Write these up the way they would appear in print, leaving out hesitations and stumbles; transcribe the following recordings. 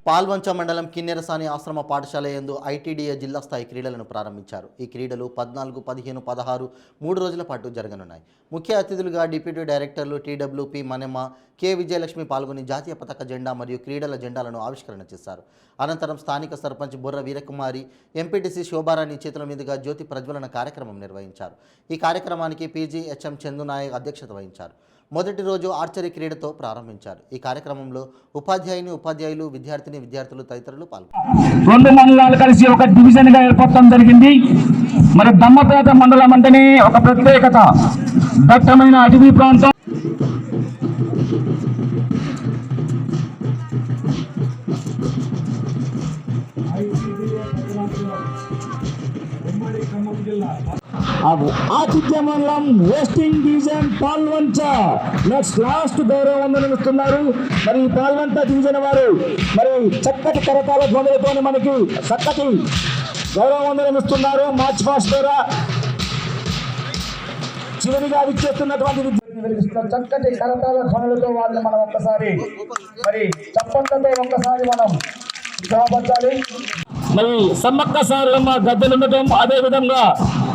పాల్వంచ మండలం కిన్నెరసాని ఆశ్రమ పాఠశాల యందు ఐటీడీఏ జిల్లా స్థాయి క్రీడలను ప్రారంభించారు. ఈ క్రీడలు 14, 15, 16 3 రోజుల పాటు జరగనున్నాయి. ముఖ్య అతిథులుగా డిప్యూటీ డైరెక్టర్లు టీడబ్ల్యూపీ మనెమ్మ, కె విజయలక్ష్మి పాల్గొని జాతీయ పతాక జెండా మరియు క్రీడల జెండాలను ఆవిష్కరణ చేశారు. అనంతరం స్థానిక సర్పంచ్ బుర్ర వీరకుమారి, ఎంపీటీసీ శోభారాణి చేతుల మీదుగా జ్యోతి ప్రజ్వలన కార్యక్రమం నిర్వహించారు. ఈ కార్యక్రమానికి పీజీహెచ్ఎం చందునాయక్ అధ్యక్షత వహించారు. మొదటి రోజు ఆర్చరీ క్రీడతో ప్రారంభించారు. ఈ కార్యక్రమంలో ఉపాధ్యాయులు, విద్యార్థులు తదితరులు పాల్గొన్నారు. రెండు మండలాలు కలిసి ఒక డివిజన్ గా ఏర్పడటం జరిగింది. మరి దమ్మపేట మండలం అంటేనే ఒక ప్రత్యేకత, దట్టమైన అటవీ ప్రాంతం. ఆతిథ్య మండలం వెస్టింగ్ డివిజన్ పాల్వంచ లాస్ట్ గౌరవ వందనమిస్తున్నారు. మరి పాల్వంచ డివిజన్ వారు మరి చక్కటి కరతాల ధ్వనులతో మనకి చక్కటి గౌరవ వందనమిస్తున్నారు. మార్చ్ పాస్ట్ ద్వారా చివరిగా విచ్చేస్తున్నటువంటి చక్కటి కరతాల ధ్వనులతో వాళ్ళని మనం ఒక్కసారి మరి చప్పట్లతో ఒక్కసారి మనం ఉత్సాహపరచాలి. మరి సమ్మక్క సారలమ్మ గద్దెలు ఉండటం, అదేవిధంగా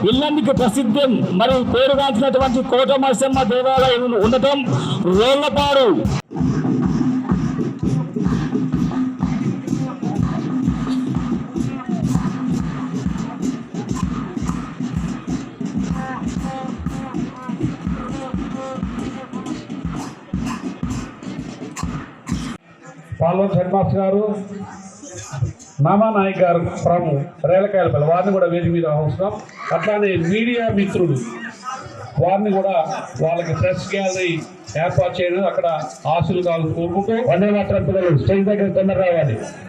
ఇల్లందుకు ప్రసిద్ధం మరి పేరుగాంచినటువంటి కోటమర్శమ్మ దేవాలయం ఉండటం, రోళ్లపాడు పాల్వంచ హెడ్ మాస్టర్ గారు, నామానాయక్ గారు ఫ్రమ్ రేలకాయలపల్లి, వారిని కూడా వేదిక మీద ఆహ్వానిస్తున్నాం. అట్లానే మీడియా మిత్రులు వారిని కూడా వాళ్ళకి ప్రెస్ గ్యాలరీ ఏర్పాటు చేయడం, అక్కడ ఆశలు కావాలని కోరుకుంటూ వందే మాత్రం పిల్లలు స్టేజ్ దగ్గర తొందర రావాలి.